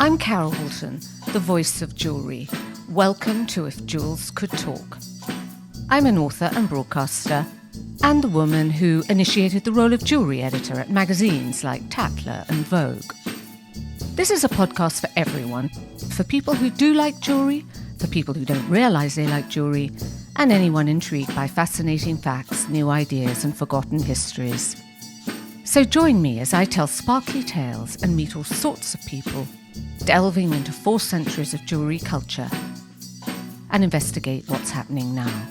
I'm Carol Woolton, the voice of jewellery. Welcome to If Jewels Could Talk. I'm an author and broadcaster, and the woman who initiated the role of jewellery editor at magazines like Tatler and Vogue. This is a podcast for everyone, for people who do like jewellery, for people who don't realise they like jewellery, and anyone intrigued by fascinating facts, new ideas and forgotten histories. So join me as I tell sparkly tales and meet all sorts of people, delving into 4 centuries of jewellery culture and investigate what's happening now.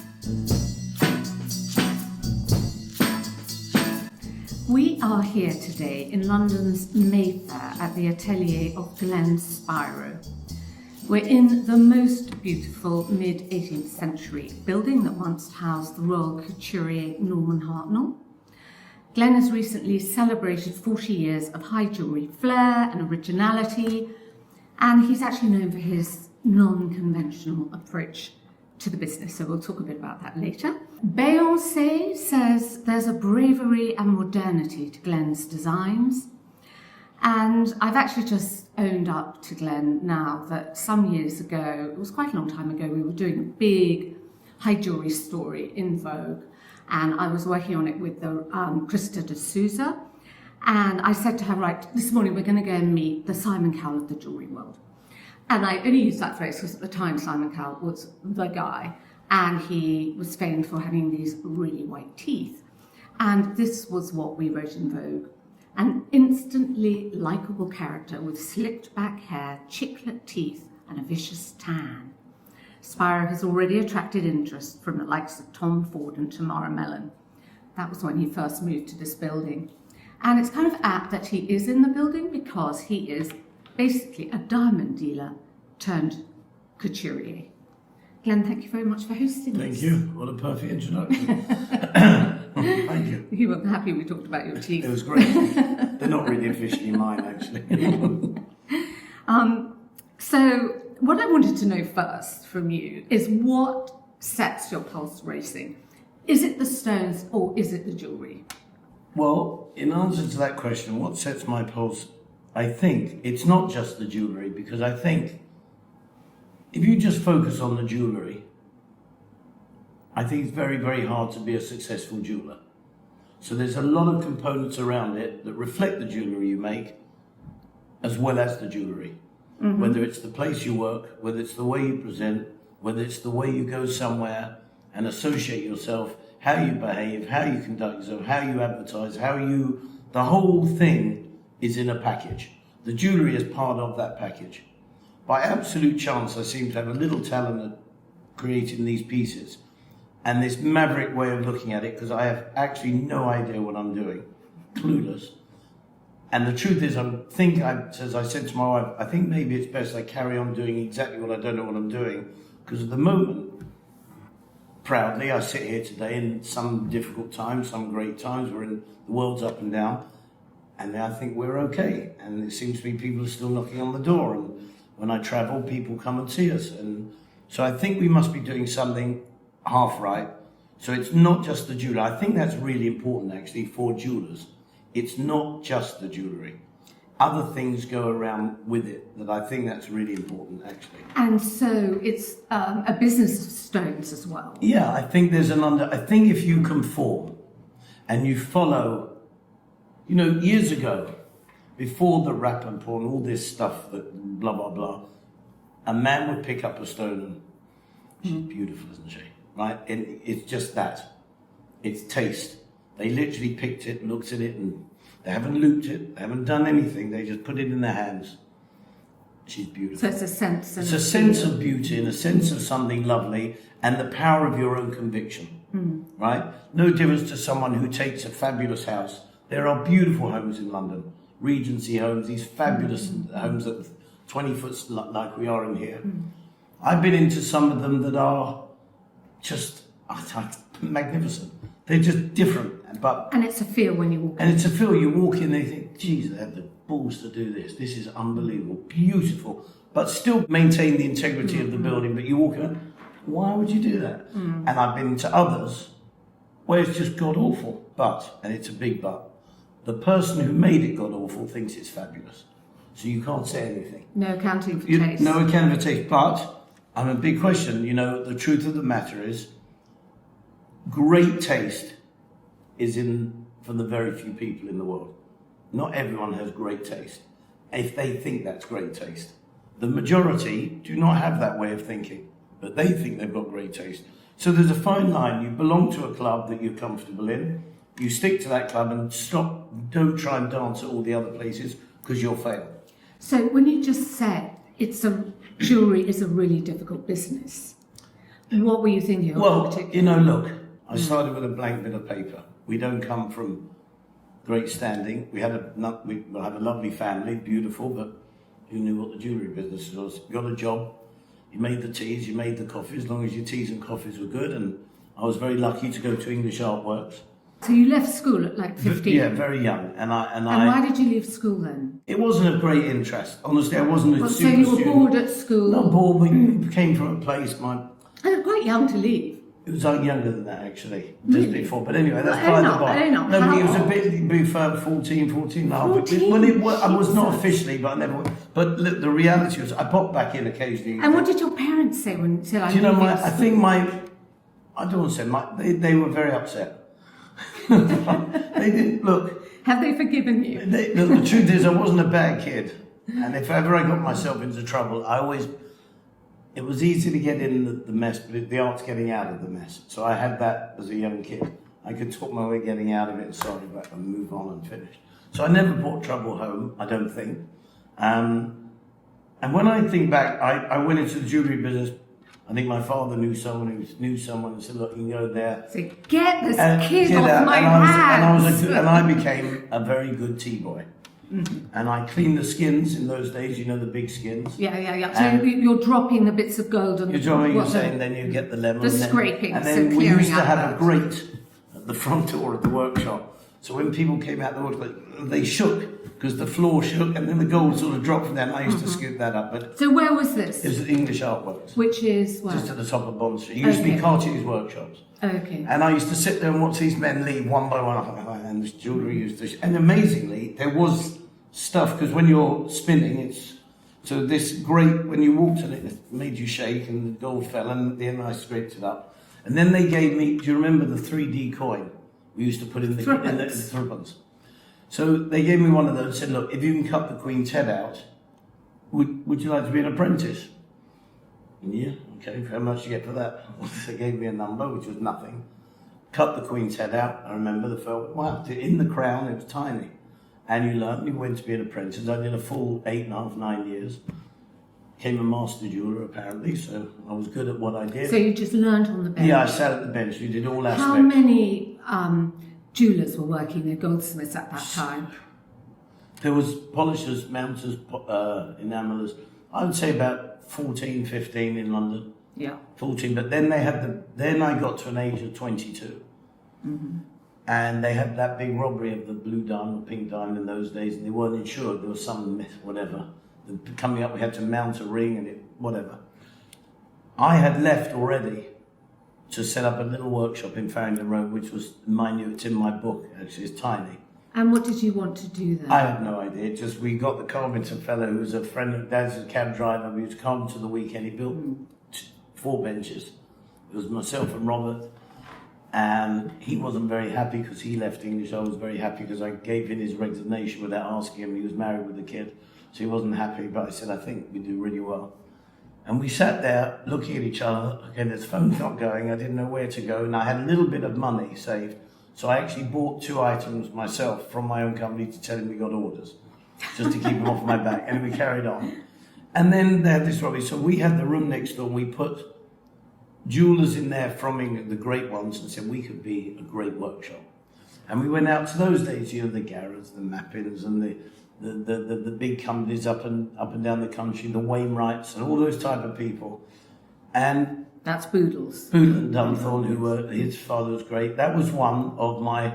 We are here today in London's Mayfair at the atelier of Glenn Spiro. We're in the most beautiful mid-18th century building that once housed the Royal Couturier Norman Hartnell. Glenn has recently celebrated 40 years of high jewellery flair and originality, and he's actually known for his non-conventional approach to the business, so we'll talk a bit about that later. Beyoncé says there's a bravery and modernity to Glenn's designs, and I've actually just owned up to Glenn now that some years ago, it was quite a long time ago, we were doing a big high jewellery story in Vogue, and I was working on it with the Krista de Souza, and I said to her, right, this morning we're going to go and meet the Simon Cowell of the jewellery world. And I only use that phrase because at the time Simon Cowell was the guy, and he was famed for having these really white teeth. And this was what we wrote in Vogue: an instantly likeable character with slicked back hair, chiclet teeth, and a vicious tan. Spiro has already attracted interest from the likes of Tom Ford and Tamara Mellon. That was when he first moved to this building. And it's kind of apt that he is in the building because he is basically a diamond dealer turned couturier. Glenn, thank you very much for hosting us. Thank you. What a perfect introduction. Thank you. You were happy we talked about your teeth. It was great. They're not really officially mine, actually. So what I wanted to know first from you is what sets your pulse racing? Is it the stones or is it the jewellery? Well, in answer to that question, what sets my pulse, I think it's not just the jewellery, because I think if you just focus on the jewellery, I think it's very, very hard to be a successful jeweller. So there's a lot of components around it that reflect the jewellery you make, as well as the jewellery. Mm-hmm. Whether it's the place you work, whether it's the way you present, whether it's the way you go somewhere and associate yourself, how you behave, how you conduct yourself, how you advertise, the whole thing is in a package. The jewellery is part of that package. By absolute chance, I seem to have a little talent at creating these pieces and this maverick way of looking at it, because I have actually no idea what I'm doing, clueless. And the truth is, as I said to my wife, I think maybe it's best I carry on doing exactly what I don't know what I'm doing, because at the moment, proudly, I sit here today in some difficult times, some great times, the world's up and down, and I think we're okay. And it seems to me people are still knocking on the door, and when I travel, people come and see us. And so I think we must be doing something half right. So it's not just the jewellery. I think that's really important, actually, for jewellers. It's not just the jewellery. Other things go around with it that I think that's really important, actually. And so it's a business of stones as well. Yeah, I think I think if you conform and you follow, years ago, before the rap and porn, all this stuff that blah, blah, blah, a man would pick up a stone and she's beautiful, isn't she? Right? And it's just that. It's taste. They literally picked it, looked at it, and they haven't looped it, they haven't done anything, they just put it in their hands. She's beautiful. So it's a sense. It's a sense of beauty and a sense of something lovely and the power of your own conviction, right? No difference to someone who takes a fabulous house. There are beautiful homes in London, Regency homes, these fabulous homes that 20 foot like we are in here. I've been into some of them that are just magnificent. They're just different. And it's a feel when you walk in. And it's a feel, you walk in, they think, geez, they have the balls to do this. This is unbelievable, beautiful, but still maintain the integrity of the building. But you walk in, why would you do that? And I've been to others where it's just god awful. But, and it's a big but, the person who made it god awful thinks it's fabulous. so you can't say anything. No accounting for taste. No accounting for taste, but I'm a big question. You know, the truth of the matter is, great taste is in for the very few people in the world. Not everyone has great taste, if they think that's great taste. The majority do not have that way of thinking, but they think they've got great taste. So there's a fine line. You belong to a club that you're comfortable in. You stick to that club and stop. Don't try and dance at all the other places because you'll fail. So when you just said jewellery is a really difficult business, what were you thinking of? Well, you know, look, I started with a blank bit of paper. We don't come from great standing. We had a lovely family, beautiful, but who knew what the jewellery business was? You got a job, you made the teas, you made the coffee, as long as your teas and coffees were good. And I was very lucky to go to English Artworks. So you left school at like 15? Yeah, very young. And why did you leave school then? It wasn't of great interest. Honestly, I wasn't a super So you were student. bored at school? Not bored, we came from a place, You're quite young to leave. it was younger than that actually, Really? just before. But anyway, that's Well, by the I by. don't know. No, but How it was a old? bit before 14 and a half. 14? I was not officially, but I never. But look, the reality was, I popped back in occasionally. And what did your parents say when said I Do you know, leaving I school? think I don't want to say, they were very upset. They didn't, look. Have they forgiven you? The truth is, I wasn't a bad kid. And if ever I got myself into trouble, it was easy to get in the mess, but the art's getting out of the mess. So I had that as a young kid. I could talk my way getting out of it, and move on and finish. So I never brought trouble home, I don't think. And when I think back, I went into the jewellery business. I think my father knew someone and said, look, you can go there. So get this kid off out. my hands. hands. And I became a very good tea boy. Mm-hmm. And I cleaned the skins in those days, you know, the big skins. Yeah. So you're dropping the bits of gold and you're dropping, you're saying, then you get the lemon. The scraping, and so then we used to clearing have out a grate at the front door of the workshop. So when people came out the workshop, they shook because the floor shook, and then the gold sort of dropped from there. And I used to scoop that up. But so where was this? it was at English Artworks, Which is where? just at the top of Bond Street. It used to be Cartier's workshops. Okay. And I used to sit there and watch these men leave one by one, and this jewellery used to. And amazingly, there was stuff, because when you're spinning, so this grate, when you walked on it made you shake, and the gold fell, and then I scraped it up. And then they gave me, do you remember the 3D coin we used to put in the threepence? So they gave me one of those and said, look, if you can cut the Queen's head out, would you like to be an apprentice? Yeah, okay, how much do you get for that? They gave me a number, which was nothing. Cut the Queen's head out, I remember the film, wow, in the crown, it was tiny. And you learned, you went to be an apprentice. I did a full 8.5, 9 years. Became a master jeweller apparently, so I was good at what I did. So you just learned on the bench? Yeah, I sat at the bench, we did all aspects. How many jewellers were working there, goldsmiths at that time? There was polishers, mounters, enamelers. I would say about 14, 15 in London. Yeah. 14, but then then I got to an age of 22. Mm-hmm. And they had that big robbery of the blue diamond, pink diamond in those days, and they weren't insured. There was some myth, whatever. Coming up, we had to mount a ring and whatever. I had left already to set up a little workshop in Farringdon Road, which was minute. It's in my book, actually, it's tiny. And what did you want to do then? I have no idea. Just we got the carpenter fellow who was a friend of Dad's, a cab driver. We was carpenter the weekend. He built 4 benches. It was myself and Robert. And he wasn't very happy because he left English. I was very happy because I gave him his resignation without asking him. He was married with a kid, so he wasn't happy. But I said, I think we do really well. And we sat there looking at each other. Again, this phone's not going. I didn't know where to go. And I had a little bit of money saved. So I actually bought 2 items myself from my own company to tell him we got orders, just to keep him off my back. And we carried on. And then they had this rubbish. So we had the room next door. We put jewellers in there from England, the great ones, and said we could be a great workshop. And we went out to those days, you know, the Garretts, the Mappins, and the big companies up and down the country, the Wainwrights, and all those type of people. And that's Boodles. Boodle and Dunthorne, his father was great. That was one of my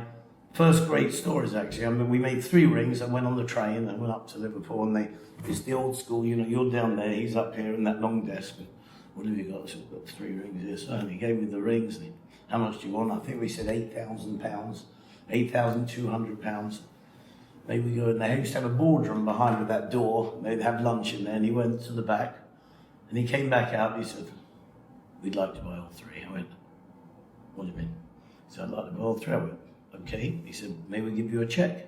first great stories, actually. I mean, we made 3 rings. I went on the train. I went up to Liverpool, and it's the old school. You know, you're down there, he's up here in that long desk. What have you got? So I've got 3 rings here. So he gave me the rings. How much do you want? I think we said £8,000, £8,200. maybe we go in there. He used to have a boardroom behind with that door. They'd have lunch in there, and he went to the back, and he came back out, and he said, we'd like to buy all three. I went, what do you mean? He said, I'd like to buy all three. I went, okay. He said, may we give you a cheque?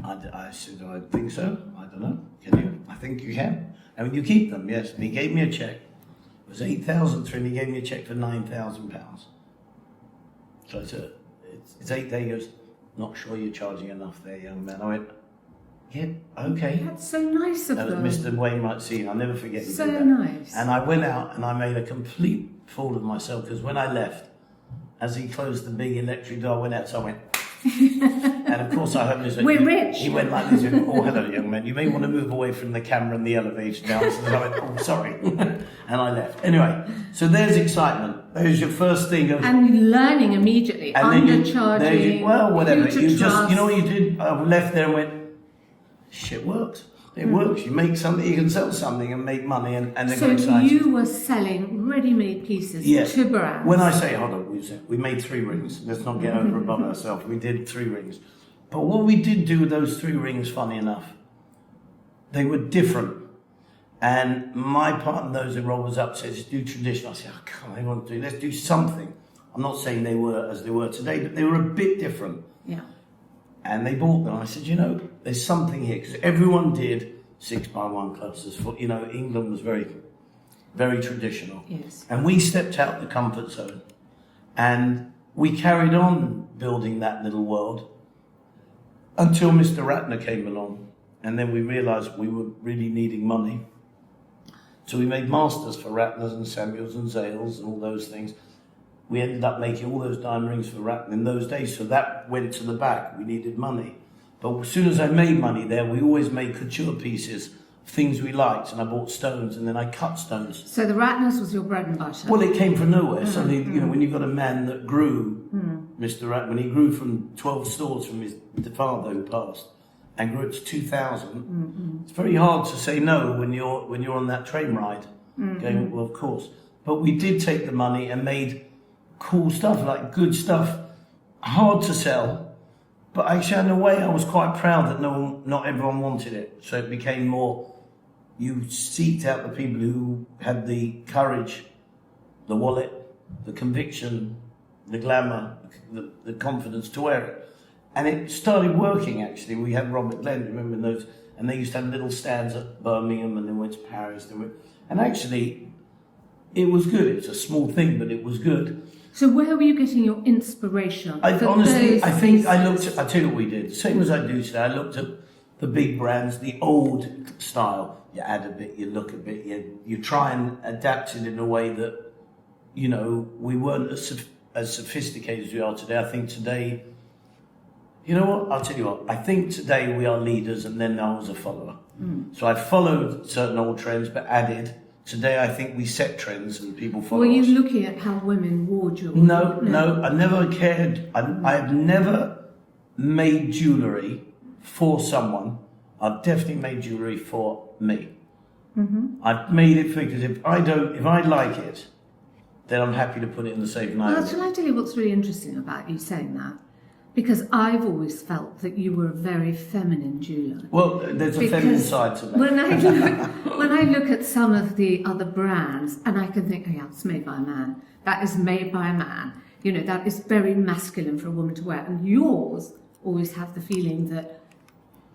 I said, I think so. I don't know. Can you? I think you can. And you keep them, yes. And he gave me a cheque. It was 8,000 and he gave me a cheque for £9,000. So I said, it's 8 days. He goes, not sure you're charging enough there, young man. I went, yeah, okay. That's so nice of them. Mr. Wayne might see, I'll never forget you. So did that. nice. And I went out and I made a complete fool of myself because when I left, as he closed the big electric door, I went out, so I went, and of course I heard this. We're rich. He went like this, he went, oh, hello, young man, you may want to move away from the camera and the elevator down. So I went, oh, sorry. And I left. Anyway, so there's excitement. There's your first thing. And learning immediately, and undercharging, well, whatever. You trust. you know what you did? I left there and went, shit works. It works. You make something, you can sell something and make money and they're so excited. you were selling ready-made pieces to brands. When I say, hold on, we made 3 rings. Let's not get over above ourselves. We did 3 rings. But what we did do with those 3 rings, funny enough, they were different. And my partner knows that Rob was up, says, do traditional. I said, oh, come on, I want to do, let's do something. I'm not saying they were as they were today, but they were a bit different. Yeah. And they bought them. I said, you know, there's something here. Because everyone did 6x1 clusters. You know, England was very, very traditional. Yes. And we stepped out the comfort zone. And we carried on building that little world until Mr. Ratner came along. And then we realised we were really needing money. So we made masters for Ratners and Samuels and Zales and all those things. We ended up making all those diamond rings for Ratner in those days, so that went to the back. We needed money. But as soon as I made money there, we always made couture pieces, things we liked, and I bought stones, and then I cut stones. So the Ratners was your bread and butter? Well, it came from nowhere. So, you know, when you've got a man that grew, Mr. Ratner, when he grew from 12 stores from his father who passed, and grew it to 2,000, it's very hard to say no when you're on that train ride, going, well, of course. But we did take the money and made cool stuff, like good stuff, hard to sell, but actually in a way I was quite proud that not everyone wanted it. So it became more, you seeked out the people who had the courage, the wallet, the conviction, the glamour, the confidence to wear it. And it started working actually. We had Robert Glenn, remember those, and they used to have little stands at Birmingham and then went to Paris. And actually, it was good. It was a small thing, but it was good. So where were you getting your inspiration? I tell you what we did. Same as I do today. I looked at the big brands, the old style. You add a bit, you look a bit, you try and adapt it in a way that, you know, we weren't as sophisticated as we are today. I think today, you know what, I'll tell you what, I think today we are leaders and then I was a follower. So I followed certain old trends but added. Today, I think we set trends and people follow us. Were you us. looking at how women wore jewellery? No, I never cared. I have never made jewellery for someone. I've definitely made jewellery for me. I've made it because if I like it, then I'm happy to put it in the safe. Well, shall I tell you what's really interesting about you saying that? Because I've always felt that you were a very feminine jeweller. Well, there's a feminine side to that. When I look at some of the other brands, and I can think, oh yeah, it's made by a man. That is made by a man. You know, that is very masculine for a woman to wear. And yours always have the feeling that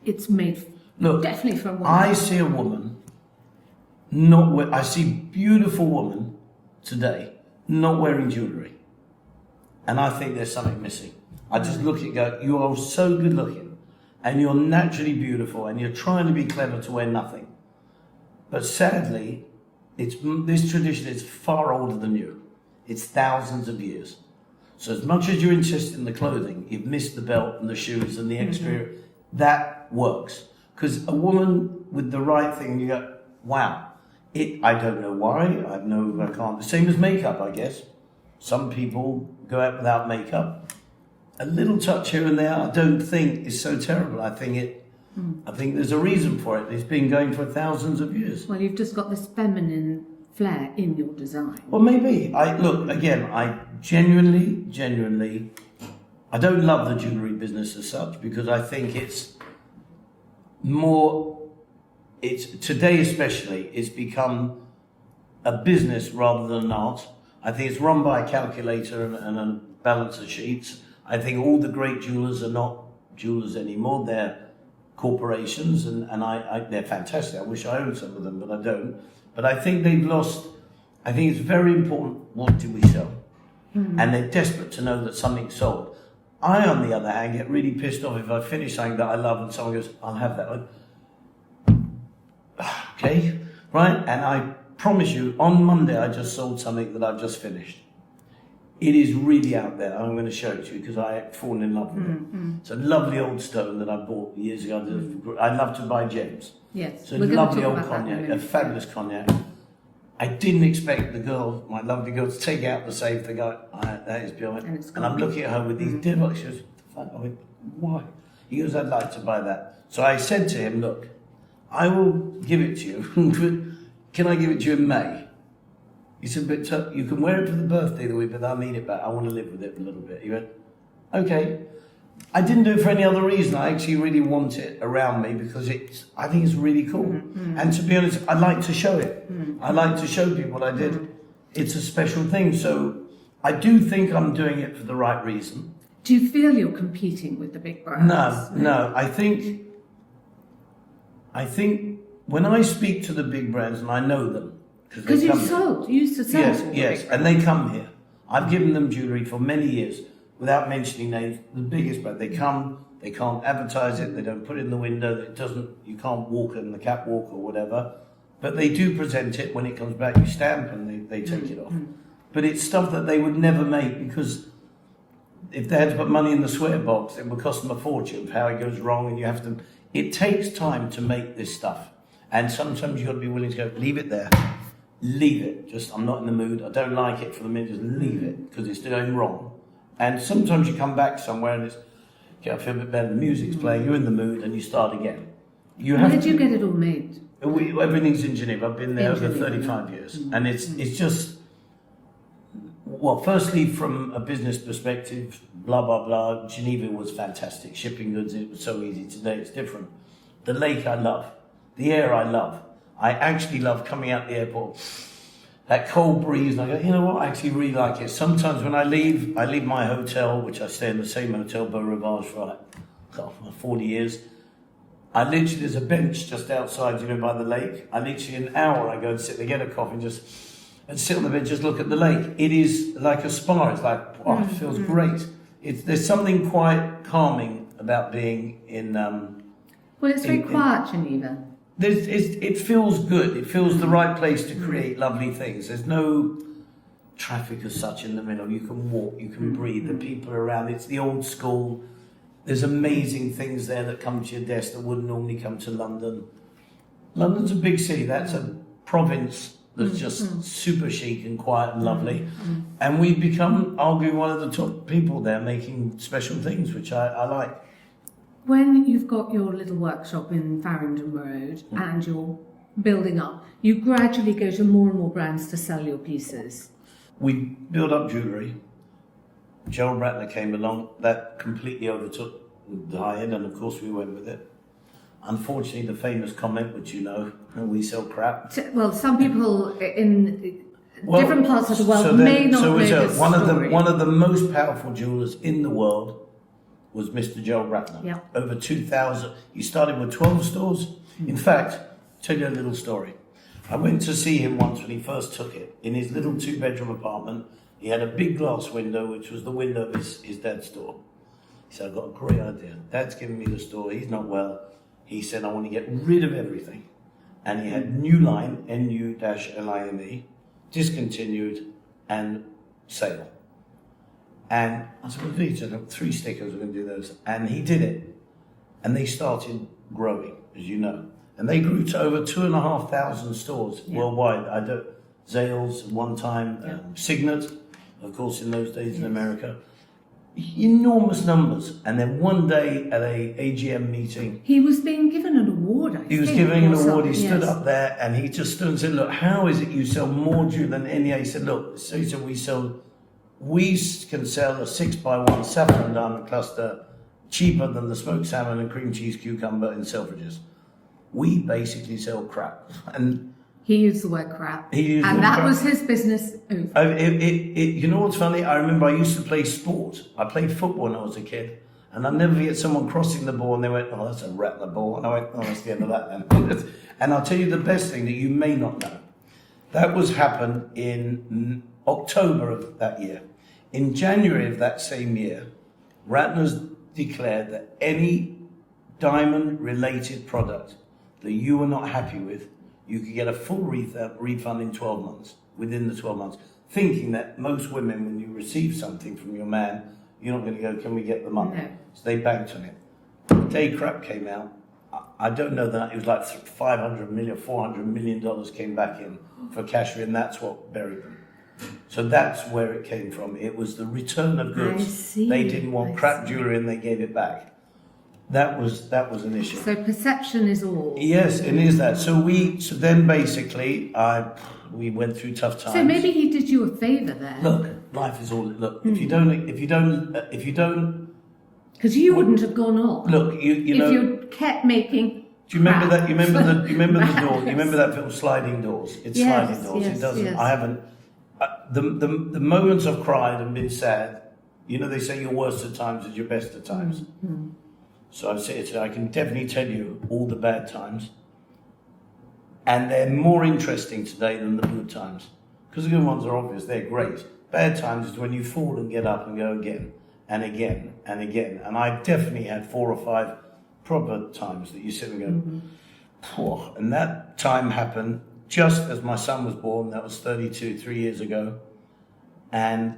it's made definitely for a woman. I see a woman, I see beautiful woman today not wearing jewellery. And I think there's something missing. I just look at it and go, you are so good looking and you're naturally beautiful and you're trying to be clever to wear nothing. But sadly, this tradition is far older than you. It's thousands of years. So as much as you're interested in the clothing, you've missed the belt and the shoes and the extra. That works. Because a woman with the right thing, you go, wow. I don't know why. I can't. The same as makeup, I guess. Some people go out without makeup. A little touch here and there, I don't think is so terrible. I think there's a reason for it. It's been going for thousands of years. Well, you've just got this feminine flair in your design. Well, maybe. I genuinely, I don't love the jewellery business as such because I think it's more, it's today especially, it's become a business rather than an art. I think it's run by a calculator and a balance of sheets. I think all the great jewelers are not jewelers anymore. They're corporations, and they're fantastic. I wish I owned some of them, but I don't. But I think they've lost. I think it's very important, what do we sell? And they're desperate to know that something's sold. I, on the other hand, get really pissed off if I finish something that I love and someone goes, I'll have that one. Okay, right? And I promise you, on Monday, I just sold something that I've just finished. It is really out there. I'm going to show it to you because I've fallen in love with it. It's a lovely old stone that I bought years ago. I love to buy gems. Yes. It's a lovely old cognac, a fabulous cognac. I didn't expect the girl, my lovely girl, to take out the safe. They go, that is beyond. And I'm looking at her with these dead. She goes, what the fuck? I went, why? He goes, I'd like to buy that. So I said to him, look, I will give it to you. Can I give it to you in May? He said, but you can wear it for the birthday the week, but I'll need it back. I want to live with it a little bit. He went, okay. I didn't do it for any other reason. I actually really want it around me because I think it's really cool. And to be honest, I like to show it. I like to show people what I did. It's a special thing. So I do think I'm doing it for the right reason. Do you feel you're competing with the big brands? No. I think when I speak to the big brands, and I know them, because you used to sell. Yes, and they come here. I've given them jewellery for many years, without mentioning names. The biggest brand, they come, they can't advertise it, they don't put it in the window, you can't walk in the catwalk or whatever, but they do present it. When it comes back, you stamp and they take it off. But it's stuff that they would never make, because if they had to put money in the swear box, it would cost them a fortune of how it goes wrong, and you have to. It takes time to make this stuff, and sometimes you've got to be willing to go, leave it there. Leave it. Just, I'm not in the mood. I don't like it for the minute. Just leave it because it's going wrong. And sometimes you come back somewhere and it's, okay, I feel a bit better. The music's playing. You're in the mood and you start again. Where did you get it all made? Everything's in Geneva. I've been there over 35 years, and it's just. Well, firstly, from a business perspective, blah blah blah. Geneva was fantastic. Shipping goods, it was so easy. Today it's different. The lake I love. The air I love. I actually love coming out the airport, that cold breeze, and I go, you know what, I actually really like it. Sometimes when I leave my hotel, which I stay in the same hotel, Beau Rivage, for 40 years. There's a bench just outside, by the lake. I literally, an hour, I go and sit there, get a coffee, and sit on the bench, just look at the lake. It is like a spa. It's like, it feels great. There's something quite calming about being in... well, it's very quiet, Geneva. It feels good. It feels the right place to create lovely things. There's no traffic as such in the middle. You can walk, you can breathe. The people are around. It's the old school. There's amazing things there that come to your desk that wouldn't normally come to London. London's a big city. That's a province that's just super chic and quiet and lovely. And we've become, arguably, one of the top people there making special things, which I like. When you've got your little workshop in Farringdon Road and you're building up, you gradually go to more and more brands to sell your pieces. We build up jewellery. Gerald Ratner came along, that completely overtook the high end, and of course we went with it. Unfortunately, the famous comment, which we sell crap. Well, some people in different parts of the world may not know this story. One of the most powerful jewellers in the world was Mr. Gerald Ratner. Yeah. Over 2,000. He started with 12 stores. In fact, I'll tell you a little story. I went to see him once when he first took it. In his little 2-bedroom apartment, he had a big glass window, which was the window of his dad's store. He said, I've got a great idea. Dad's giving me the store. He's not well. He said, I want to get rid of everything. And he had New Line, NU-LINE, discontinued, and sale. And I said, well, he said, 3 stickers, we're going to do those. And he did it. And they started growing, as you know. And they grew to over 2,500 stores worldwide. Zales at one time, Signet, of course, in those days in America. Enormous numbers. And then one day at a AGM meeting... He was being given an award, I think. He was given an award. He stood up there and he just stood and said, look, how is it you sell more jewelry than any? He said, look, so he said, we can sell a 6x1 saffron diamond cluster cheaper than the smoked salmon and cream cheese cucumber in Selfridges. We basically sell crap. And he used the word crap. he used and the word that crap. was his business over. You know what's funny? I remember I used to play sport. I played football when I was a kid. And I'll never forget someone crossing the ball and they went, oh, that's a rat in the ball. And I went, oh, that's the end of that then. And I'll tell you the best thing that you may not know. That was happened in October of that year. In January of that same year, Ratner's declared that any diamond-related product that you were not happy with, you could get a full refund in 12 months, within the 12 months, thinking that most women, when you receive something from your man, you're not going to go, can we get the money? No. So they banked on it. The day crap came out, I don't know that, it was like $500 million, $400 million came back in for cashiery, and that's what buried them. So that's where it came from. It was the return of goods. I see. They didn't want crap jewellery and they gave it back. That was an issue. So perception is all. Yes, it is that. So then basically we went through tough times. So maybe he did you a favour there. Look, life is all. Look, if you don't. Because you wouldn't have gone on. Look, you know. If you kept making. Do you remember crap. that? You remember the door. You remember that film Sliding Doors? It's Yes, sliding doors. yes, It doesn't. yes. I haven't. The moments I've cried and been sad. You know, they say your worst of times is your best of times. Mm-hmm. So I can definitely tell you all the bad times. And they're more interesting today than the good times. Because the good ones are obvious, they're great. Bad times is when you fall and get up and go again, and again, and again. And I definitely had 4 or 5 proper times that you sit and go, poor. And that time happened just as my son was born. That was 3 years ago. And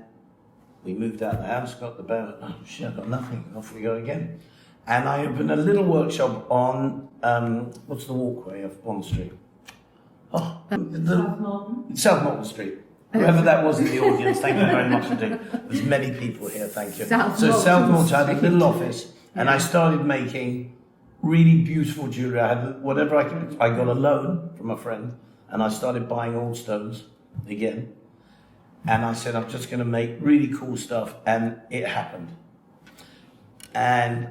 we moved out of the house, got the bed, oh shit, I've got nothing, off we go again. And I opened a little workshop on, what's the walkway of Bond Street? Oh, South Morton Street. Whoever that was in the audience, thank you very much indeed. There's many people here, thank you. South Morton, I had a little office, and I started making really beautiful jewellery. I had whatever I could. I got a loan from a friend, and I started buying old stones again. And I said, I'm just going to make really cool stuff, and it happened. And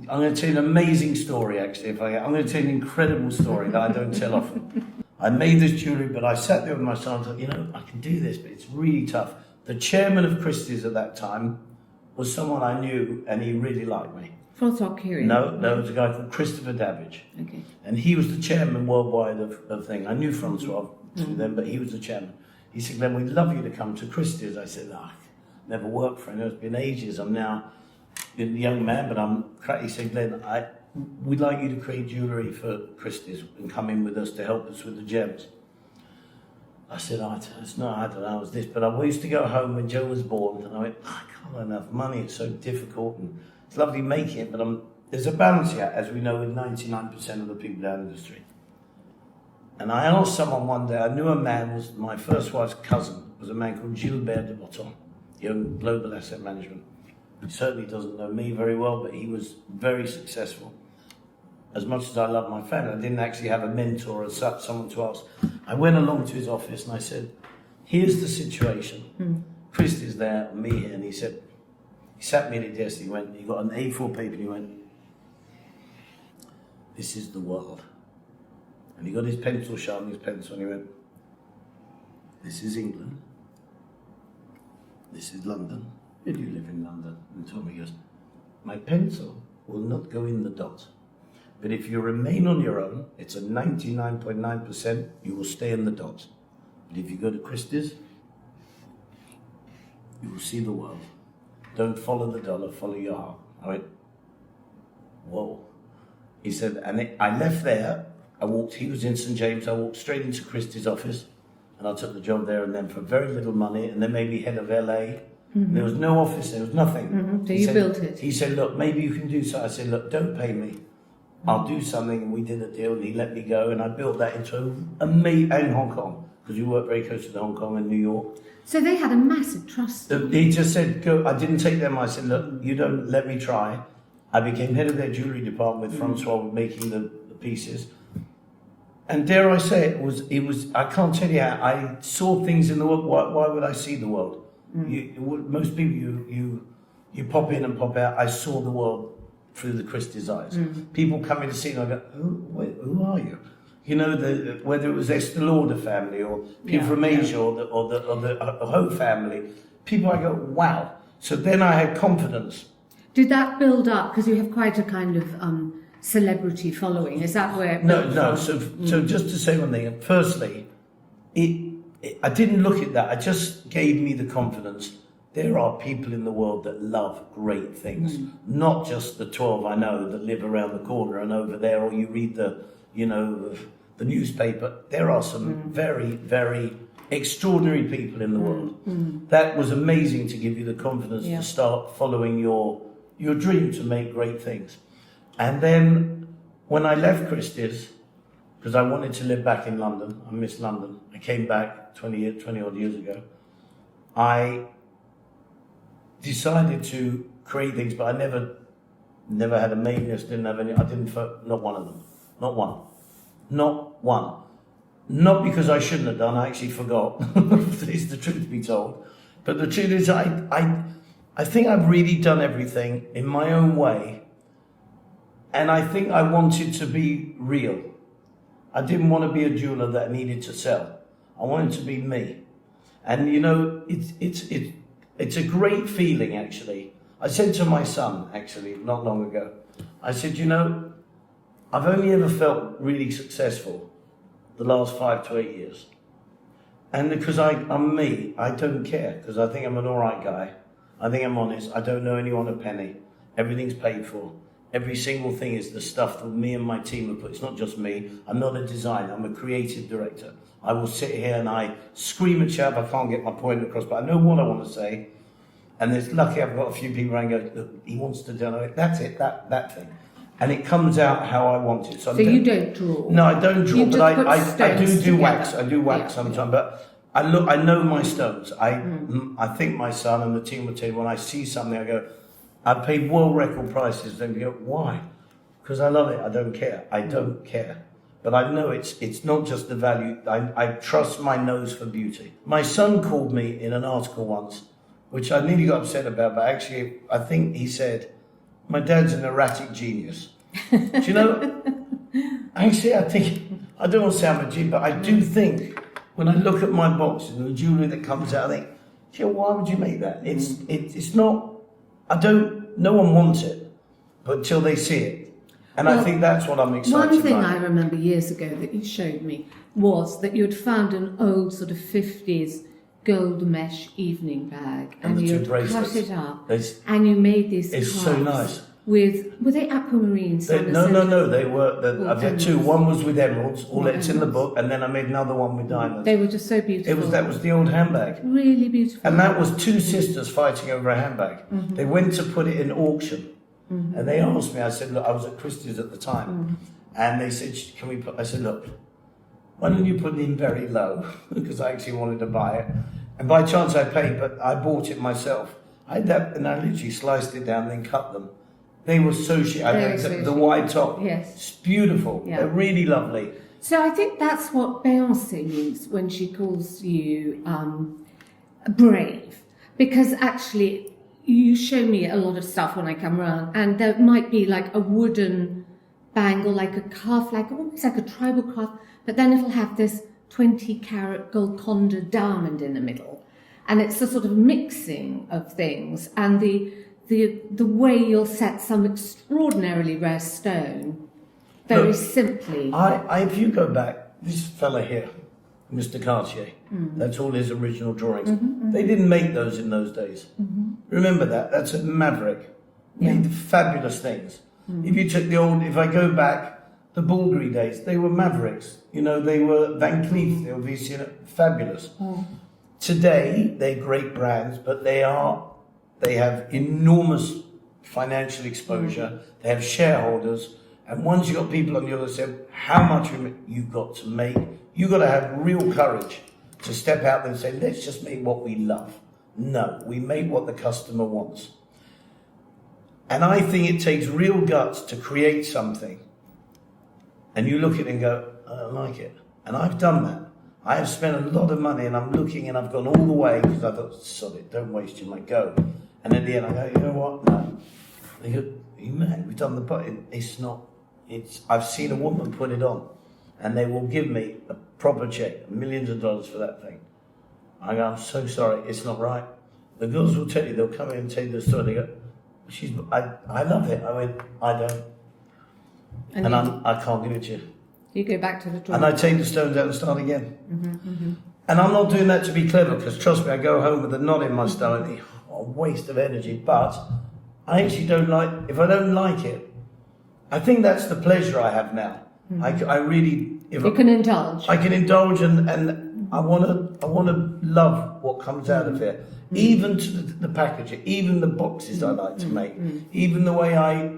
I'm going to tell you an amazing story, actually. I'm going to tell you an incredible story that I don't tell often. I made this jewellery, but I sat there with my son and thought, you know, I can do this, but it's really tough. The chairman of Christie's at that time was someone I knew, and he really liked me. Francois Curie? No, it was a guy called Christopher Davidge. Okay. And he was the chairman worldwide of thing. I knew Francois through them, but he was the chairman. He said, Glenn, we'd love you to come to Christie's. I said, I never worked for him. It's been ages. I'm now a young man, but he said, Glenn, we'd like you to create jewellery for Christie's and come in with us to help us with the gems. I said, I don't know, it's this. But I used to go home when Joe was born, and I went, I can't have enough money. It's so difficult, and it's lovely making it, but there's a balance here, as we know, with 99% of the people in the industry. And I asked someone one day, I knew a man, was my first wife's cousin, was a man called Gilbert de Botton. He owned Global Asset Management. He certainly doesn't know me very well, but he was very successful. As much as I love my family, I didn't actually have a mentor or someone to ask. I went along to his office and I said, here's the situation. Christie's there, me here, and he sat me at his desk, he got an A4 paper and he went, this is the world. And he got his pencil sharpening his pencil and he went, this is England. This is London. Where do you live in London? And told me, he goes, my pencil will not go in the dot. But if you remain on your own, it's a 99.9%, you will stay in the dot. But if you go to Christie's, you will see the world. Don't follow the dollar, follow your heart. I went, whoa. He said, and I left there, he was in St. James, I walked straight into Christie's office, and I took the job there and then for very little money, and they made me head of LA. There was no office, there was nothing. So you built it? He said, look, maybe you can do so. I said, look, don't pay me. I'll do something, and we did a deal, and he let me go, and I built that into in Hong Kong, because we worked very close to Hong Kong and New York. So they had a massive trust. He just said, go. I didn't take them. I said, look, you don't let me try. I became head of their jewellery department with Francois making the pieces. And dare I say, it was. I can't tell you how I saw things in the world. Why would I see the world? Most people, you you pop in and pop out. I saw the world through the Christie's eyes. People coming to see me, I go, who are you? You know, whether it was Estée Lauder family or people from Asia or the Ho family, people, I go, wow. So then I had confidence. Did that build up? Because you have quite a kind of celebrity following. Is that where it No. built So just to say one thing. Firstly, I didn't look at that. It just gave me the confidence. There are people in the world that love great things, not just the 12 I know that live around the corner and over there, or you read the newspaper. There are some very, very extraordinary people in the world. That was amazing to give you the confidence to start following your dream to make great things. And then when I left Christie's, because I wanted to live back in London, I miss London. I came back 20 odd years ago. I decided to create things, but I never had a mailing list, didn't have any, not one of them. Not one. Not because I shouldn't have done, I actually forgot. It's the truth to be told. But the truth is, I think I've really done everything in my own way. And I think I wanted to be real. I didn't want to be a jeweler that needed to sell. I wanted to be me. And you know, it's a great feeling, actually. I said to my son, actually, not long ago, I said, you know, I've only ever felt really successful the last 5 to 8 years. And because I'm me, I don't care, because I think I'm an all right guy. I think I'm honest. I don't know anyone a penny. Everything's paid for. Every single thing is the stuff that me and my team have put. It's not just me. I'm not a designer. I'm a creative director. I will sit here and I scream and shout if I can't get my point across, but I know what I want to say. And it's lucky I've got a few people around go, look, he wants to do it. That's it, that thing. And it comes out how I want it. So you don't draw? No, I don't draw, but I do wax. I do wax sometimes, yeah. But I know my stones. I think my son and the team will tell you, when I see something, I go, I've paid world record prices. Then you go, why? Because I love it. I don't care. I don't care. But I know it's not just the value. I trust my nose for beauty. My son called me in an article once, which I nearly got upset about, but actually I think he said, my dad's an erratic genius. Do you know, actually I think, I don't want to say I'm a genius, but I do think, when I look at my boxes and the jewellery that comes out, I think, gee, why would you make that? It's not, no one wants it, but until they see it. And I think that's what I'm excited about. One thing I remember years ago that you showed me was that you'd found an old sort of 50s gold mesh evening bag and you'd cut it up and you made these It's so nice. Were they aquamarines? No, they were, I've had two. One was with emeralds, it's in the book, and then I made another one with diamonds. They were just so beautiful. That was the old handbag. Really beautiful. And that was two sisters fighting over a handbag. They went to put it in auction. And they asked me, I said, look, I was at Christie's at the time. And they said, can we put, I said, look, why don't you put it in very low? Because I actually wanted to buy it. And by chance I paid, but I bought it myself. I had that, and I literally sliced it down and then cut them. They were so chic. The wide top. Yes. It's beautiful. Yeah. They're really lovely. So I think that's what Beyoncé means when she calls you brave. Because actually, you show me a lot of stuff when I come around, and there might be like a wooden bangle, like a cuff, like almost like a tribal cuff, but then it'll have this 20-carat Golconda diamond in the middle. And it's a sort of mixing of things, and the way you'll set some extraordinarily rare stone, very simply. If you go back, this fella here, Mr. Cartier, that's all his original drawings. They didn't make those in those days. Remember that. That's a maverick. Made fabulous things. If you took if I go back, the Bulgari days, they were mavericks. You know, they were Van Cleef, they were fabulous. Today, they're great brands, but they have enormous financial exposure. They have shareholders. And once you've got people on the other side, how much you've got to make, you've got to have real courage to step out there and say, let's just make what we love. No, we make what the customer wants. And I think it takes real guts to create something. And you look at it and go, I don't like it. And I've done that. I have spent a lot of money and I'm looking and I've gone all the way because I thought, sod it, don't waste your money, go. And at the end, I go, you know what? No. They go, are you mad? We've done the button. It's not. I've seen a woman put it on, and they will give me a proper check, millions of dollars for that thing. I go, I'm so sorry, it's not right. The girls will tell you, they'll come in and tell you the story. They go, I love it. I went, I don't. And I can't give it to you. You go back to the drawing. And I take the stones out and start again. And I'm not doing that to be clever, because trust me, I go home with a knot in my stomach. A waste of energy. But I actually don't like, if I don't like it, I think that's the pleasure I have now. I really, you can indulge. I can indulge, and I want to love what comes out of it. Even to the packaging, even the boxes I like to make, even the way I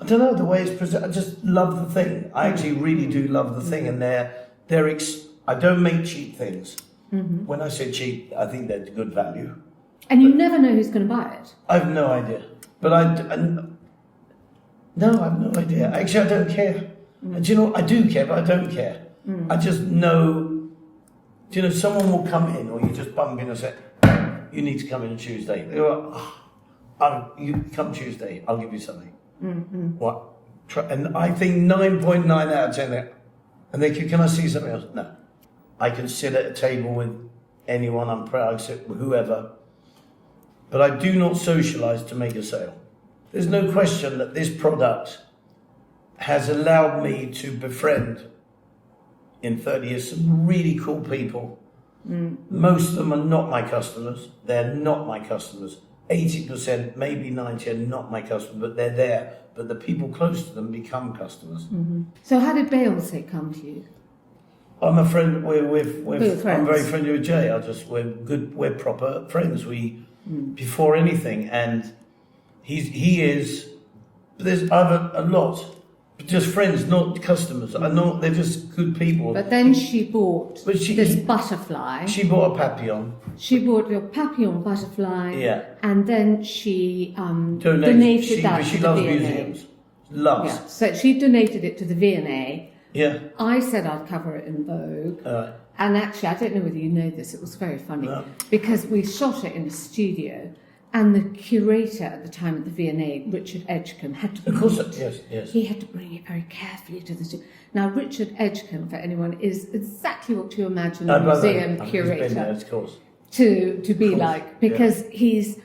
don't know, the way it's presented. I just love the thing. I actually really do love the thing, and I don't make cheap things. When I say cheap, I think they're good value. And you never know who's going to buy it. I have no idea. But I have no idea. Actually, I don't care. And do you know, I do care, but I don't care. I just know, do you know, someone will come in, or you just bump in and say, you need to come in on Tuesday. They go, you come Tuesday, I'll give you something. What? And I think 9.9 out of 10, and they go, can I see something else? No. I can sit at a table with anyone, I'm proud, I sit with whoever. But I do not socialise to make a sale. There's no question that this product has allowed me to befriend, in 30 years, some really cool people. Most of them are not my customers. They're not my customers. 80%, maybe 90% are not my customers, but they're there. But the people close to them become customers. So how did Beyoncé come to you? I'm a friend. We're friends. I'm very friendly with Jay. We're good. We're proper friends. Before anything, and he is. But there's other a lot, but just friends, not customers. They're just good people. But then she bought this butterfly. She bought a papillon. She bought your papillon butterfly. Yeah. And then she donated that to she the loves V&A. museums. Loves. Yeah. So she donated it to the V&A. Yeah. I said I'd cover it in Vogue. And actually, I don't know whether you know this, it was very funny, because we shot it in a studio, and the curator at the time at the V&A, Richard Edgecombe, had to bring yes. He had to bring it very carefully to the studio. Now, Richard Edgecombe, for anyone, is exactly what you imagine a museum curator to be like, because he's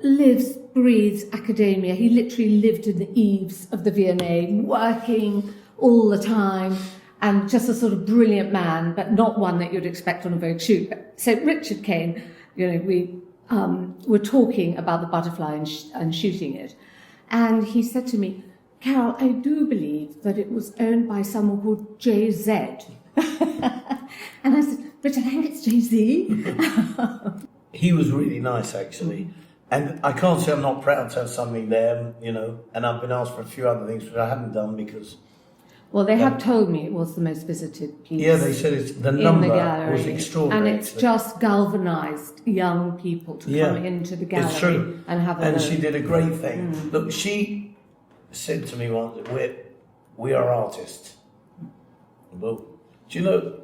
lives, breathes academia. He literally lived in the eaves of the V&A, working all the time, and just a sort of brilliant man, but not one that you'd expect on a Vogue shoot. So Richard came, we were talking about the butterfly and shooting it. And he said to me, Carol, I do believe that it was owned by someone called JZ. And I said, Richard, I think it's JZ. He was really nice, actually. And I can't say I'm not proud to have something there, and I've been asked for a few other things, which I haven't done because... Well, they have told me it was the most visited piece. Yeah, they said the number was extraordinary. And it's just galvanised young people to come into the gallery and have a look. And she did a great thing. Look, she said to me once, we are artists. Well, do you know,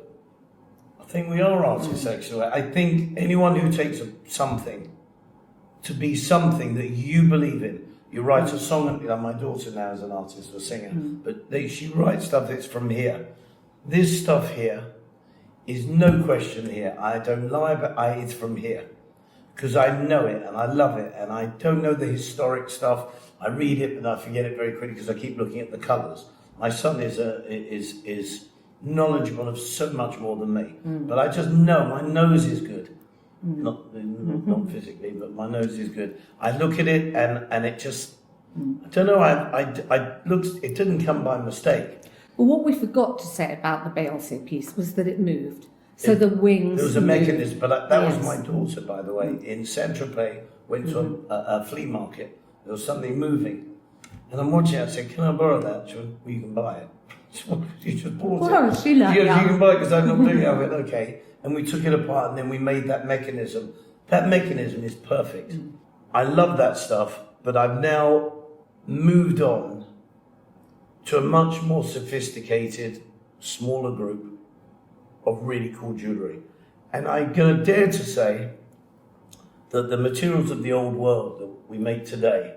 I think we are artists, actually. I think anyone who takes something to be something that you believe in, you write a song, my daughter now is an artist or singer, but she writes stuff that's from here. This stuff here is no question here. I don't lie, but it's from here. Because I know it and I love it, and I don't know the historic stuff. I read it and I forget it very quickly because I keep looking at the colours. My son is knowledgeable of so much more than me, but I just know my nose is good. Not physically, but my nose is good. I look at it and it just, I don't know, I looked, it didn't come by mistake. Well, what we forgot to say about the Beyoncé piece was that it moved. So the wings There was a moved. mechanism, but that was my daughter, by the way, in Saint-Tropez, went to a flea market. There was something moving. And I'm watching it, I said, can I borrow that? She went, well, you can buy it. She just bought it. She like you can buy it because I'm not doing it. I went, okay. And we took it apart and then we made that mechanism. That mechanism is perfect. I love that stuff, but I've now moved on to a much more sophisticated, smaller group of really cool jewellery. And I'm going to dare to say that the materials of the old world that we make today,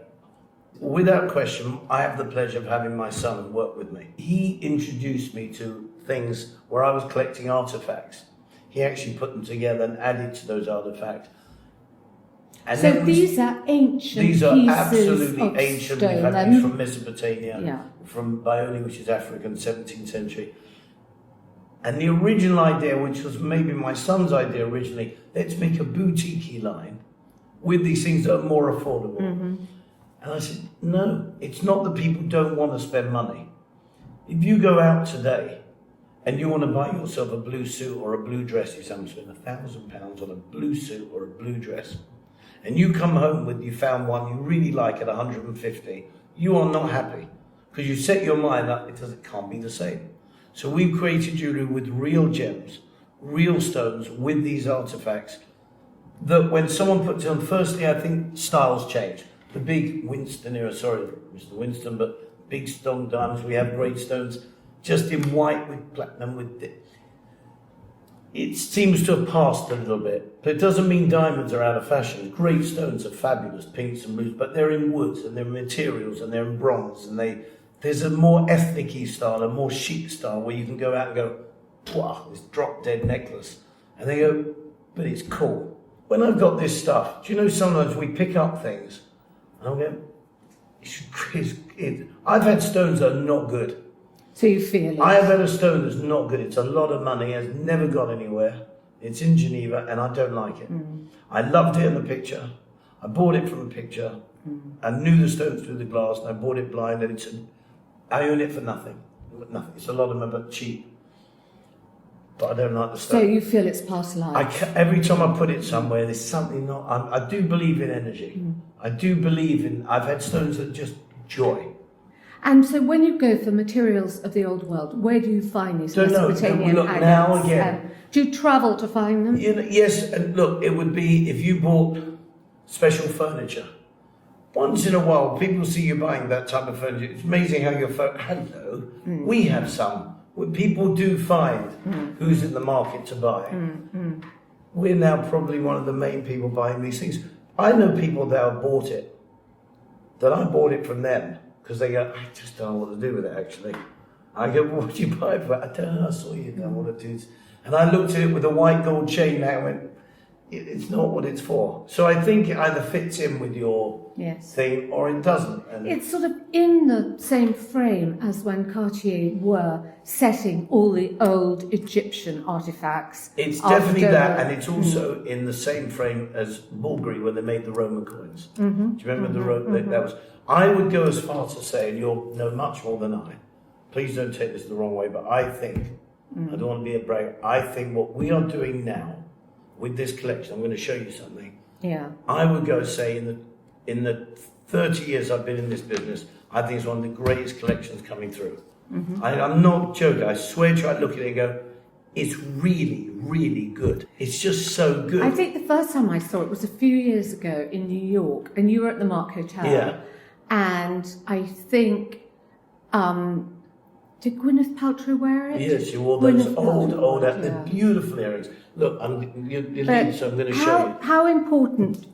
without question, I have the pleasure of having my son work with me. He introduced me to things where I was collecting artifacts. He actually put them together and added to those artifacts. And so these are ancient These are pieces absolutely of ancient. stone. We've had these from Mesopotamia, Yeah. from Baoli, which is African, 17th century. And the original idea, which was maybe my son's idea originally, let's make a boutique line with these things that are more affordable. Mm-hmm. And I said, no, it's not that people don't want to spend money. If you go out today and you want to buy yourself a blue suit or a blue dress, you say, I'm spending £1,000 on a blue suit or a blue dress, and you come home with, you found one you really like at 150, you are not happy because you set your mind up, it can't be the same. So we've created jewelry with real gems, real stones, with these artifacts that when someone puts it on, firstly, I think styles change. The big Winston era, sorry, Mr. Winston, but big stone diamonds, we have great stones, just in white with platinum, it seems to have passed a little bit, but it doesn't mean diamonds are out of fashion. Great stones are fabulous, pinks and blues, but they're in woods and they're in materials and they're in bronze, and there's a more ethnic-y style, a more chic style where you can go out and go, wow, this drop-dead necklace. And they go, but it's cool. When I've got this stuff, do you know sometimes we pick up things and I'll go, I've had stones that are not good. So you feel it? I have had a stone that's not good. It's a lot of money, has never gone anywhere. It's in Geneva and I don't like it. I loved it in the picture. I bought it from a picture. I knew the stones through the glass and I bought it blind, and I own it for nothing. Nothing. It's a lot of money, but cheap. But I don't like the stone. So you feel it's past life? Every time I put it somewhere, there's something not. I do believe in energy. I do believe in. I've had stones that just joy. And so when you go for materials of the old world, where do you find these Mesopotamian look, agates? now again. Do you travel to find them? Yes, and look, it would be if you bought special furniture. Once in a while, people see you buying that type of furniture. It's amazing how your hello, we have some. People do find who's in the market to buy. We're now probably one of the main people buying these things. I know people that have bought it, that I bought it from them, because they go, I just don't know what to do with it, actually. I go, well, what did you buy it for? I don't know, I saw you know what it is. And I looked at it with a white gold chain now and went, it's not what it's for. So I think it either fits in with your thing or it doesn't. And it's sort of in the same frame as when Cartier were setting all the old Egyptian artifacts. It's definitely that, and it's also in the same frame as Bulgari when they made the Roman coins. Do you remember that was? I would go as far to say, and you'll know much more than I, please don't take this the wrong way, but I think, I don't want to be a bragger, I think what we are doing now with this collection, I'm going to show you something. Yeah. I would go say in the 30 years I've been in this business, I think it's one of the greatest collections coming through. I'm not joking. I swear to you, I look at it and go, it's really, really good. It's just so good. I think the first time I saw it was a few years ago in New York, and you were at the Mark Hotel. Yeah. And I think, did Gwyneth Paltrow wear it? Yes, she wore those old, yeah. the beautiful earrings. Look, you're leaving, so I'm going to show you. How important,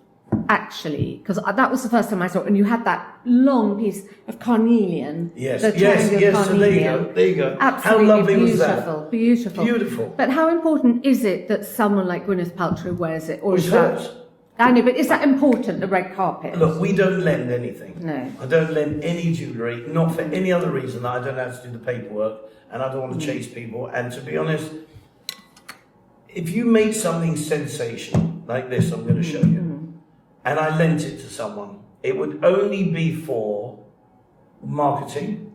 actually, because that was the first time I saw it, and you had that long piece of carnelian. Yes, the yes, carnelian. So there you go. Absolutely how lovely beautiful, was that? Beautiful. But how important is it that someone like Gwyneth Paltrow wears it? Or It's is hers. that... I know, but is that important, the red carpet? Look, we don't lend anything. No. I don't lend any jewellery, not for any other reason that I don't have to do the paperwork and I don't want to chase people. And to be honest, if you make something sensational, like this I'm going to show you, and I lent it to someone, it would only be for marketing,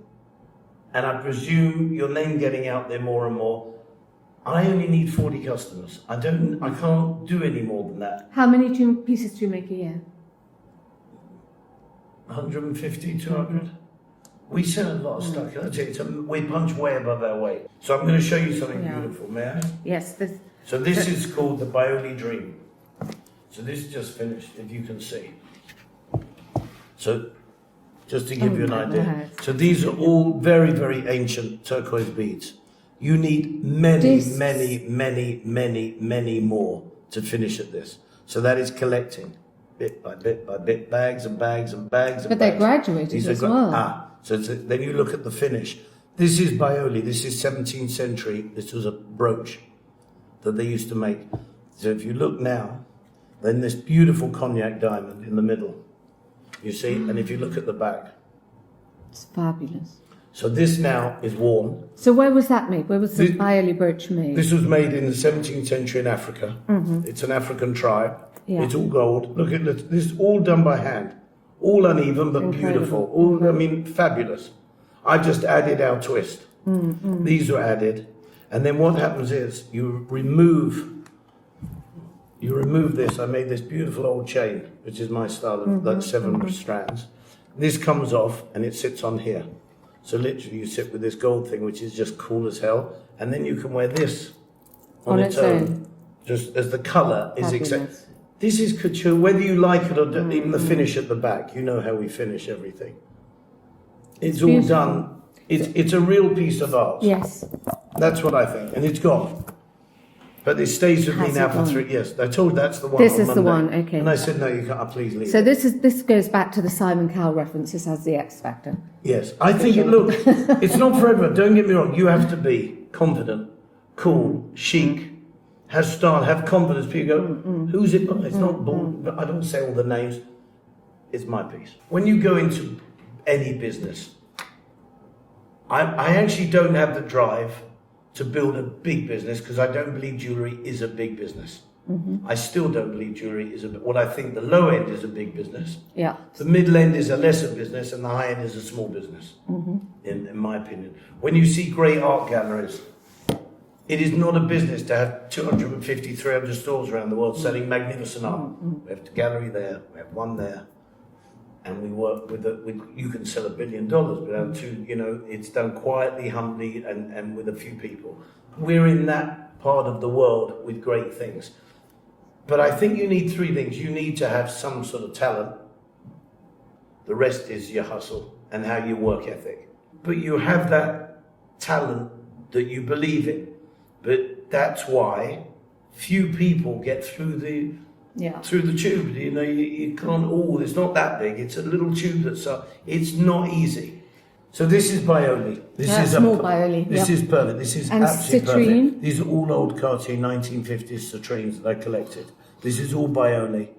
and I presume your name getting out there more and more. I only need 40 customers. I can't do any more than that. How many pieces do you make a year? 150, 200. We sell a lot of stuff. Can I tell you, we punch way above our weight. So I'm going to show you something beautiful, may I? Yes. So this is called the Baoli Dream. So this is just finished, if you can see. So just to give you an idea. So these are all very, very ancient turquoise beads. You need many more to finish at this. So that is collecting, bit by bit by bit, bags and bags and bags and But bags. they're graduated as well. So then you look at the finish. This is Baioli. This is 17th century. This was a brooch that they used to make. So if you look now, then this beautiful cognac diamond in the middle, you see, and if you look at the back. It's fabulous. So this now is worn. So where was that made? Where was the Baioli brooch made? This was made in the 17th century in Africa. Mm-hmm. It's an African tribe. Yeah. It's all gold. Look at this. This is all done by hand. All uneven, but beautiful. All, I mean, fabulous. I just added our twist. Mm-hmm. These were added. And then what happens is you remove this. I made this beautiful old chain, which is my style of like 7 strands. This comes off and it sits on here. So literally you sit with this gold thing, which is just cool as hell. And then you can wear this on its own. Just as the colour is exact. This is couture, whether you like it or don't, even the finish at the back. You know how we finish everything. It's all done. It's a real piece of art. Yes. That's what I think. And it's gone. But it stays with me now for 3 years. I told you that's the one. This is the one, okay. And I said, no, you can't, please leave. So this goes back to the Simon Cowell reference. This has the X factor. Yes. I think look, it's not for everyone. Don't get me wrong. You have to be confident, cool, chic, have style, have confidence. People go, who's it by? It's not bold. I don't say all the names. It's my piece. When you go into any business, I actually don't have the drive to build a big business because I don't believe jewellery is a big business. Mm-hmm. I still don't believe jewellery is what I think the low end is a big business. Yeah. The middle end is a lesser business and the high end is a small business, in my opinion. When you see great art galleries, it is not a business to have 250, 300 stores around the world selling magnificent art. We have a gallery there, we have one there. And we work with you can sell $1 billion, but it's done quietly, humbly, and with a few people. We're in that part of the world with great things. But I think you need 3 things. You need to have some sort of talent. The rest is your hustle and how you work ethic. But you have that talent that you believe in. But that's why few people get through the tube. You can't, it's not that big. It's a little tube it's not easy. So this is Baioli. This is small Baioli. This is perfect. This is absolutely perfect. These are all old Cartier 1950s citrines that I collected. This is all Baioli.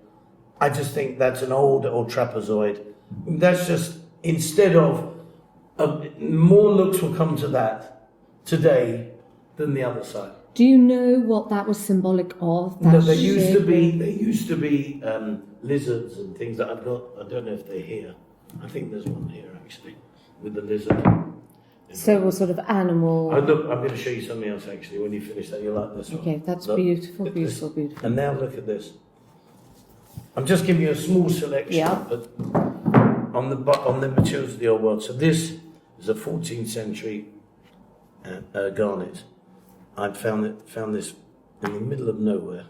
I just think that's an old trapezoid. That's just, instead of, more looks will come to that today than the other side. Do you know what that was symbolic of? No, there used to be lizards and things that I've got. I don't know if they're here. I think there's one here actually with the lizard. So it was sort of animal. Look, I'm going to show you something else actually. When you finish that, you'll like this one. Okay, that's beautiful, beautiful, beautiful. And now look at this. I'm just giving you a small selection, but on the materials of the old world. So this is a 14th century garnet. I found this in the middle of nowhere.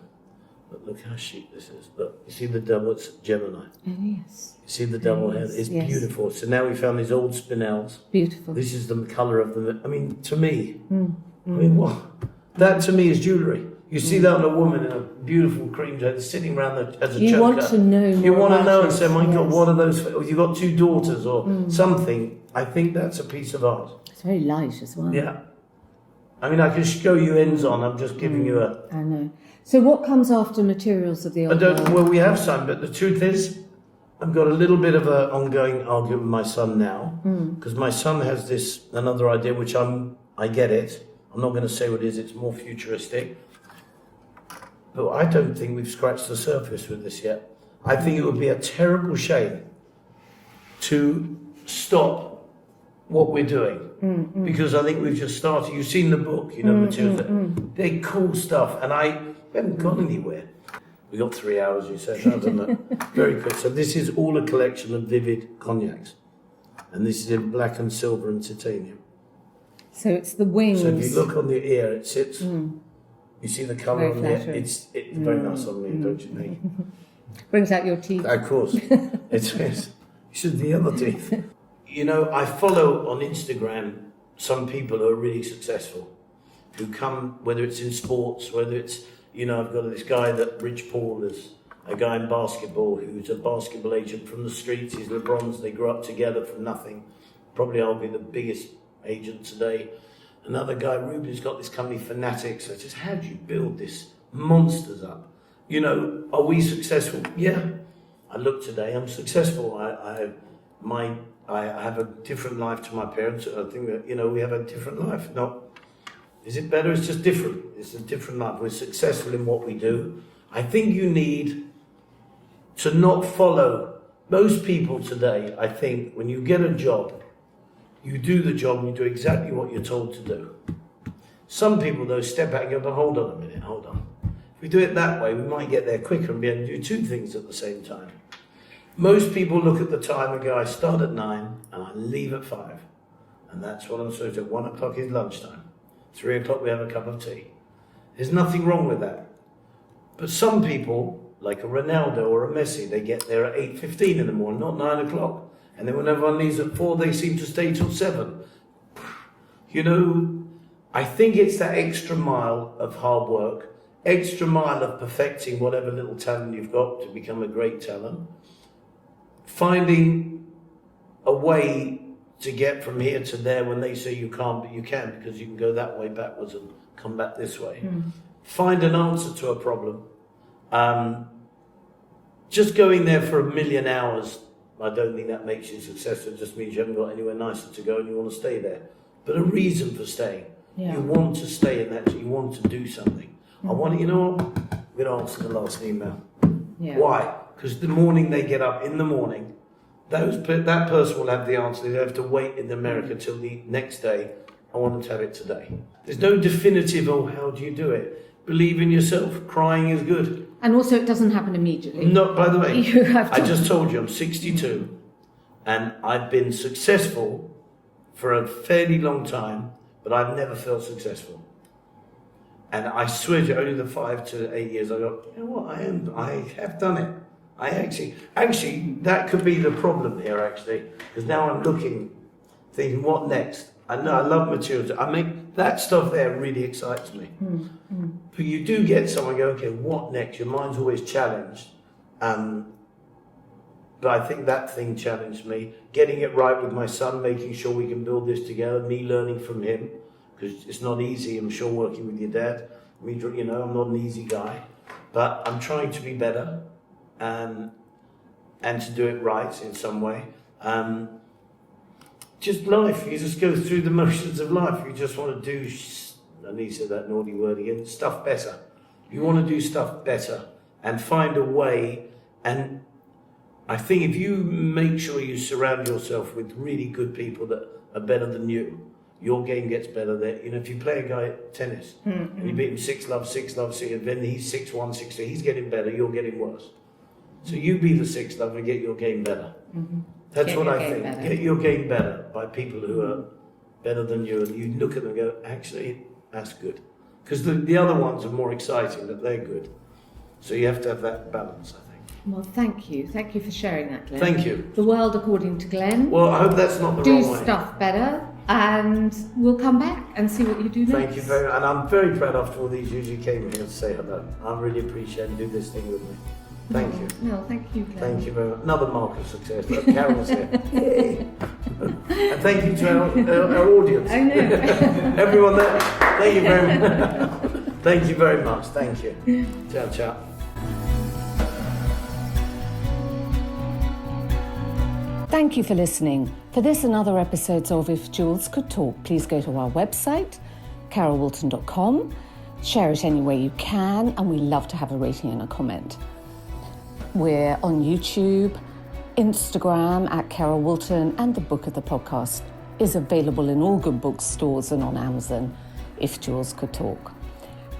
But look how chic this is. Look, you see the double, it's Gemini. Oh, yes. You see the double head? It's beautiful. So now we found these old spinels. Beautiful. This is the colour of them. I mean, to me, what? That to me is jewellery. You see that on a woman in a beautiful cream dress sitting around as a choker. You want to know more. You want to know and say, my God, what are those? You've got 2 daughters or something. I think that's a piece of art. It's very light as well. Yeah. I mean, I can show you ends on. I'm just giving you a... I know. So what comes after materials of the old world? Well, we have some, but the truth is, I've got a little bit of an ongoing argument with my son now, because my son has another idea, which I get it. I'm not going to say what it is. It's more futuristic. But I don't think we've scratched the surface with this yet. I think it would be a terrible shame to stop what we're doing, because I think we've just started. You've seen the book, materials. They're cool stuff, and we haven't gone anywhere. We got 3 hours, you said, hasn't it? Very quick. So this is all a collection of vivid cognacs, and this is in black and silver and titanium. So it's the wings. So if you look on the ear, it sits. You see the colour on there. It's very nice on me, don't you think? Brings out your teeth. Of course, it's you should the other teeth. I follow on Instagram some people who are really successful, who come, whether it's in sports, whether it's, I've got this guy that Rich Paul a guy in basketball who's a basketball agent from the streets. He's LeBron's. They grew up together from nothing. Probably arguably the biggest agent today. Another guy, Ruben's got this company, Fanatics. I just, how do you build this monsters up? You know, are we successful? Yeah. I look today, I'm successful. I have a different life to my parents. I think that, you know, we have a different life. Not, is it better? It's just different. It's a different life. We're successful in what we do. I think you need to not follow. Most people today, I think, when you get a job, you do the job and you do exactly what you're told to do. Some people, though, step back and go, but hold on a minute, hold on. If we do it that way, we might get there quicker and be able to do two things at the same time. Most people look at the time and go, I start at 9 and I leave at 5. And that's what I'm supposed to do. 1 o'clock is lunchtime. 3 o'clock we have a cup of tea. There's nothing wrong with that. But some people, like a Ronaldo or a Messi, they get there at 8:15 in the morning, not 9 o'clock. And then when everyone leaves at 4, they seem to stay till 7. You know, I think it's that extra mile of hard work, extra mile of perfecting whatever little talent you've got to become a great talent. Finding a way to get from here to there when they say you can't, but you can, because you can go that way backwards and come back this way. Find an answer to a problem. Just going there for 1,000,000 hours, I don't think that makes you successful. It just means you haven't got anywhere nicer to go and you want to stay there. But a reason for staying. Yeah. You want to stay in that, you want to do something. I want, you know what? I'm going to answer the last email. Yeah. Why? Because the morning they get up, in the morning, that person will have the answer. They have to wait in America till the next day. I want to have it today. There's no definitive, oh, how do you do it? Believe in yourself. Crying is good. And also it doesn't happen immediately. No, by the way, You have to... I just told you I'm 62 and I've been successful for a fairly long time, but I've never felt successful. And I swear to you, only the 5 to 8 years I go, you know what, I have done it. I actually, that could be the problem here actually, because now I'm looking, thinking, what next? I know I love materials. I mean, that stuff there really excites me. But you do get someone go, okay, what next? Your mind's always challenged. But I think that thing challenged me. Getting it right with my son, making sure we can build this together, me learning from him, because it's not easy, I'm sure, working with your dad. You know, I'm not an easy guy, but I'm trying to be better and to do it right in some way. Just life, you just go through the motions of life. You just want to do, and he said that naughty word again, stuff better. You want to do stuff better and find a way. And I think if you make sure you surround yourself with really good people that are better than you, your game gets better there. You know, if you play a guy at tennis and you beat him 6-love, 6-love, 6, and then he's 6-1, 6-2, he's getting better, you're getting worse. So you be the 6-love and get your game better. That's what I think. Better. Get your game better by people who are better than you, and you look at them and go, actually, that's good. Because the other ones are more exciting, but they're good. So you have to have that balance, I think. Well, thank you. Thank you for sharing that, Glenn. Thank you. The world according to Glenn. Well, I hope that's not the wrong way. Do stuff better, and we'll come back and see what you do next. Thank you very much. And I'm very proud after all these years you came here to say hello. I really appreciate it and do this thing with me. Thank you. No, thank you, Glenn. Thank you very much. Another mark of success. Look, Carol's here. Yay. And thank you to our audience. I know. Everyone there. Thank you very much. Thank you very much. Thank you. Ciao, ciao. Thank you for listening. For this and other episodes of If Jules Could Talk, please go to our website, carolwoolton.com. Share it any way you can, and we love to have a rating and a comment. We're on YouTube, Instagram at Carol Woolton, and the book of the podcast is available in all good bookstores and on Amazon, If Jules Could Talk.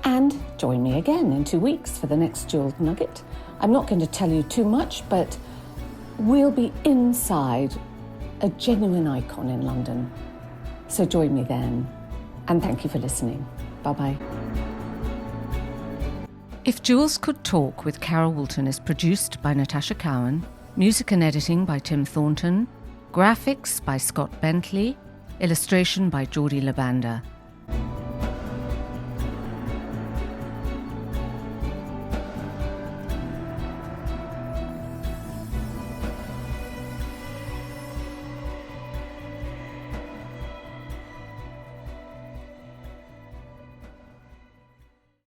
And join me again in 2 weeks for the next Jules Nugget. I'm not going to tell you too much, but we'll be inside a genuine icon in London. So join me then. And thank you for listening. Bye-bye. If Jules Could Talk with Carol Woolton is produced by Natasha Cowan, music and editing by Tim Thornton, graphics by Scott Bentley, illustration by Jordi Labanda.